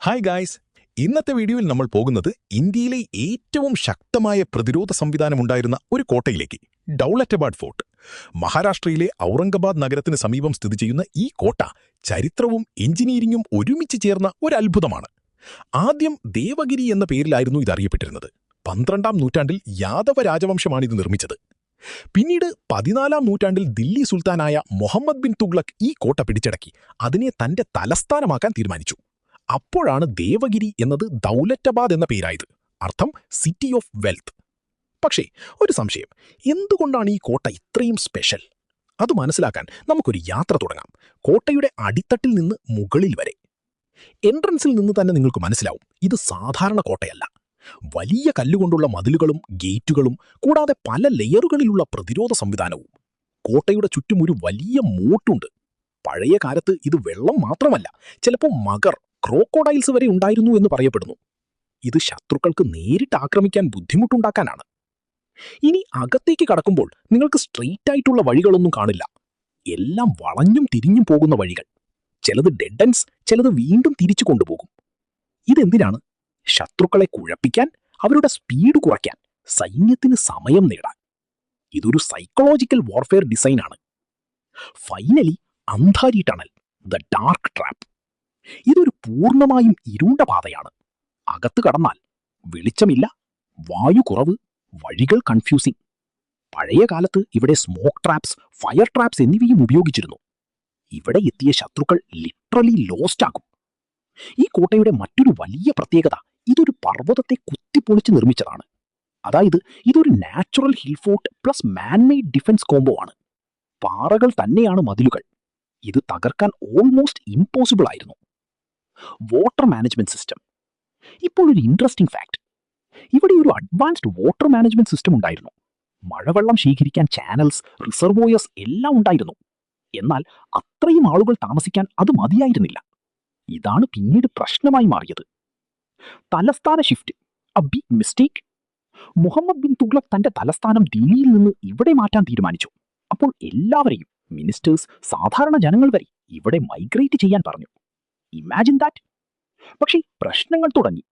Hi guys, ഇന്നത്തെ വീഡിയോയിൽ നമ്മൾ പോകുന്നത് ഇന്ത്യയിലെ ഏറ്റവും ശക്തമായ പ്രതിരോധ സംവിധാനമുണ്ടായിരുന്ന ഒരു കോട്ടയിലേക്ക്, ദൗലറ്റാബാദ് ഫോർട്ട്. മഹാരാഷ്ട്രയിലെ ഔറംഗാബാദ് നഗരത്തിന് സമീപം സ്ഥിതി ചെയ്യുന്ന ഈ കോട്ട ചരിത്രവും എഞ്ചിനീയറിംഗും ഒരുമിച്ച് ചേർന്ന ഒരു അത്ഭുതമാണ്. ആദ്യം ദേവഗിരി എന്ന പേരിലായിരുന്നു ഇതറിയപ്പെട്ടിരുന്നത്. 12ാം നൂറ്റാണ്ടിൽ യാദവ രാജവംശമാണിത് നിർമ്മിച്ചത്. പിന്നീട് 14ാം നൂറ്റാണ്ടിൽ ദില്ലി സുൽത്താനായ മുഹമ്മദ് ബിൻ തുഗ്ലക് ഈ കോട്ട പിടിച്ചടക്കി അതിനെ തന്റെ തലസ്ഥാനമാക്കാൻ തീരുമാനിച്ചു. അപ്പോഴാണ് ദേവഗിരി എന്നത് ദൗലറ്റാബാദ് എന്ന പേരായത്, അർത്ഥം സിറ്റി ഓഫ് വെൽത്ത്. പക്ഷേ ഒരു സംശയം, എന്തുകൊണ്ടാണ് ഈ കോട്ട ഇത്രയും സ്പെഷ്യൽ? അത് മനസ്സിലാക്കാൻ നമുക്കൊരു യാത്ര തുടങ്ങാം, കോട്ടയുടെ അടിത്തട്ടിൽ നിന്ന് മുകളിൽ വരെ. എൻട്രൻസിൽ നിന്ന് തന്നെ നിങ്ങൾക്ക് മനസ്സിലാവും, ഇത് സാധാരണ കോട്ടയല്ല. വലിയ കല്ലുകൊണ്ടുള്ള മതിലുകളും ഗേറ്റുകളും കൂടാതെ പല ലെയറുകളിലുള്ള പ്രതിരോധ സംവിധാനവും. കോട്ടയുടെ ചുറ്റും ഒരു വലിയ മോട്ടുണ്ട്. പഴയ കാലത്ത് ഇത് വെള്ളം മാത്രമല്ല, ചിലപ്പോൾ മഗർ, ക്രോക്കോഡൈൽസ് വരെ ഉണ്ടായിരുന്നു എന്ന് പറയപ്പെടുന്നു. ഇത് ശത്രുക്കൾക്ക് നേരിട്ട് ആക്രമിക്കാൻ ബുദ്ധിമുട്ടുണ്ടാക്കാനാണ്. ഇനി അകത്തേക്ക് കടക്കുമ്പോൾ നിങ്ങൾക്ക് സ്ട്രെയിറ്റ് ആയിട്ടുള്ള വഴികളൊന്നും കാണില്ല. എല്ലാം വളഞ്ഞും തിരിഞ്ഞും പോകുന്ന വഴികൾ. ചിലത് ഡെഡ് എൻഡ്സ്, ചിലത് വീണ്ടും തിരിച്ചു കൊണ്ടുപോകും. ഇതെന്തിനാണ്? ശത്രുക്കളെ കുഴപ്പിക്കാൻ, അവരുടെ സ്പീഡ് കുറയ്ക്കാൻ, സൈന്യത്തിന് സമയം നേടാൻ. ഇതൊരു സൈക്കോളജിക്കൽ വാർഫെയർ ഡിസൈനാണ്. Finally, Andhari tunnel, the dark trap. ഇതൊരു പൂർണ്ണമായും ഇരുണ്ട പാതയാണ്. അകത്ത് കടന്നാൽ വെളിച്ചമില്ല, വായു കുറവ്, വഴികൾ കൺഫ്യൂസിംഗ്. പഴയ കാലത്ത് ഇവിടെ സ്മോക്ക് ട്രാപ്സ്, ഫയർ ട്രാപ്സ് എന്നിവയും ഉപയോഗിച്ചിരുന്നു. ഇവിടെ എത്തിയ ശത്രുക്കൾ ലിറ്ററലി ലോസ്റ്റ് ആകും. ഈ കോട്ടയുടെ മറ്റൊരു വലിയ പ്രത്യേകത, ഇതൊരു പർവ്വതത്തെ കുത്തിപ്പൊളിച്ച് നിർമ്മിച്ചതാണ്. അതായത് ഇതൊരു natural hill fort plus man-made defence combo ആണ്. പാറകൾ തന്നെയാണ് മതിലുകൾ. ഇത് തകർക്കാൻ ഓൾമോസ്റ്റ് ഇംപോസിബിൾ ആയിരുന്നു. Water management system. ഇപ്പോൾ ഒരു ഇൻട്രസ്റ്റിംഗ് ഫാക്ട്, ഇവിടെ ഒരു അഡ്വാൻസ്ഡ് വാട്ടർ മാനേജ്മെന്റ് സിസ്റ്റം ഉണ്ടായിരുന്നു. മഴവെള്ളം ശേഖരിക്കാൻ ചാനൽസ്, റിസർവോയേഴ്സ് എല്ലാം ഉണ്ടായിരുന്നു. എന്നാൽ അത്രയും ആളുകൾ താമസിക്കാൻ അത് മതിയായിരുന്നില്ല. ഇതാണ് പിന്നീട് പ്രശ്നമായി മാറിയത്. തലസ്ഥാന shift, a big mistake. Muhammad bin Tughlaq തന്റെ തലസ്ഥാനം ദില്ലിയിൽ നിന്ന് ഇവിടെ മാറ്റാൻ തീരുമാനിച്ചു. അപ്പോൾ എല്ലാവരെയും, മിനിസ്റ്റേഴ്സ്, സാധാരണ ജനങ്ങൾ വരെ ഇവിടെ മൈഗ്രേറ്റ് ചെയ്യാൻ പറഞ്ഞു. Imagine that. പക്ഷേ പ്രശ്നങ്ങൾ തുടങ്ങി.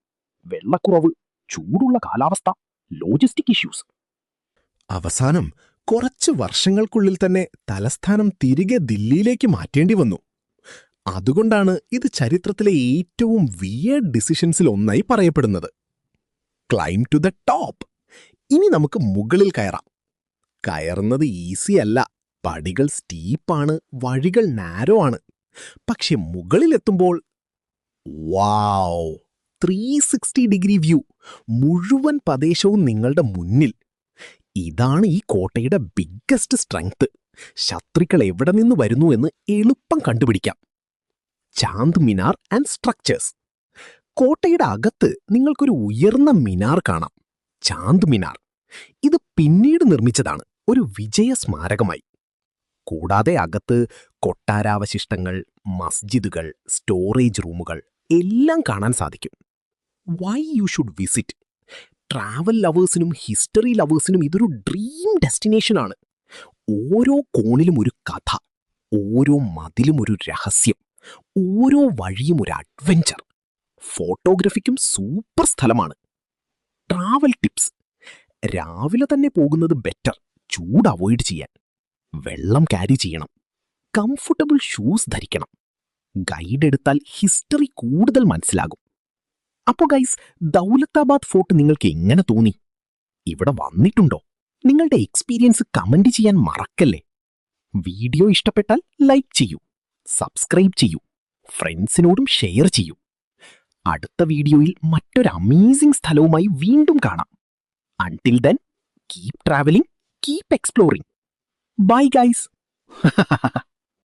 വെള്ളക്കുറവ്, ചൂടുള്ള കാലാവസ്ഥ, ലോജിസ്റ്റിക് ഇഷ്യൂസ്. അവസാനം കുറച്ച് വർഷങ്ങൾക്കുള്ളിൽ തന്നെ തലസ്ഥാനം തിരികെ ദില്ലിയിലേക്ക് മാറ്റേണ്ടി വന്നു. അതുകൊണ്ടാണ് ഇത് ചരിത്രത്തിലെ ഏറ്റവും വിയേർഡ് ഡിസിഷൻസിൽ ഒന്നായി പറയപ്പെടുന്നത്. Climb to the top. ഇനി നമുക്ക് മുകളിൽ കയറാം. കയറുന്നത് ഈസി അല്ല. പടികൾ സ്റ്റീപ്പാണ്, വഴികൾ നാരോ ആണ്. പക്ഷെ മുകളിലെത്തുമ്പോൾ വാവ്, 360 ഡിഗ്രി വ്യൂ. മുഴുവൻ പ്രദേശവും നിങ്ങളുടെ മുന്നിൽ. ഇതാണ് ഈ കോട്ടയുടെ ബിഗ്ഗസ്റ്റ് സ്ട്രെങ്ത്. ശത്രുക്കൾ എവിടെ നിന്ന് വരുന്നു എന്ന് എളുപ്പം കണ്ടുപിടിക്കാം. Chand Minar and structures. കോട്ടയുടെ അകത്ത് നിങ്ങൾക്കൊരു ഉയർന്ന മിനാർ കാണാം, ചാന്ദ് മിനാർ. ഇത് പിന്നീട് നിർമ്മിച്ചതാണ്, ഒരു വിജയ സ്മാരകമായി. കൂടാതെ അകത്ത് കൊട്ടാരാവശിഷ്ടങ്ങൾ, മസ്ജിദുകൾ, സ്റ്റോറേജ് റൂമുകൾ എല്ലാം കാണാൻ സാധിക്കും. Why you should visit? Travel ലവേഴ്സിനും ഹിസ്റ്ററി ലവേഴ്സിനും ഇതൊരു ഡ്രീം ഡെസ്റ്റിനേഷനാണ്. ഓരോ കോണിലും ഒരു കഥ, ഓരോ മതിലും ഒരു രഹസ്യം, ഓരോ വഴിയും ഒരു അഡ്വഞ്ചർ. ഫോട്ടോഗ്രാഫിക്കും സൂപ്പർ സ്ഥലമാണ്. ട്രാവൽ ടിപ്സ്: രാവിലെ തന്നെ പോകുന്നത് ബെറ്റർ, ചൂട് അവോയ്ഡ് ചെയ്യാൻ. വെള്ളം ക്യാരി ചെയ്യണം. കംഫർട്ടബിൾ ഷൂസ് ധരിക്കണം. ഗൈഡ് എടുത്താൽ ഹിസ്റ്ററി കൂടുതൽ മനസ്സിലാകും. അപ്പോൾ ഗൈസ്, ദൗലത്താബാദ് ഫോർട്ട് നിങ്ങൾക്ക് എങ്ങനെ തോന്നി? ഇവിടെ വന്നിട്ടുണ്ടോ? നിങ്ങളുടെ എക്സ്പീരിയൻസ് കമന്റ് ചെയ്യാൻ മറക്കല്ലേ. വീഡിയോ ഇഷ്ടപ്പെട്ടാൽ ലൈക്ക് ചെയ്യൂ, സബ്സ്ക്രൈബ് ചെയ്യൂ, ഫ്രണ്ട്സിനോടും ഷെയർ ചെയ്യൂ. അടുത്ത വീഡിയോയിൽ മറ്റൊരു അമേസിംഗ് സ്ഥലവുമായി വീണ്ടും കാണാം. Until then, keep travelling, keep exploring. Bye guys.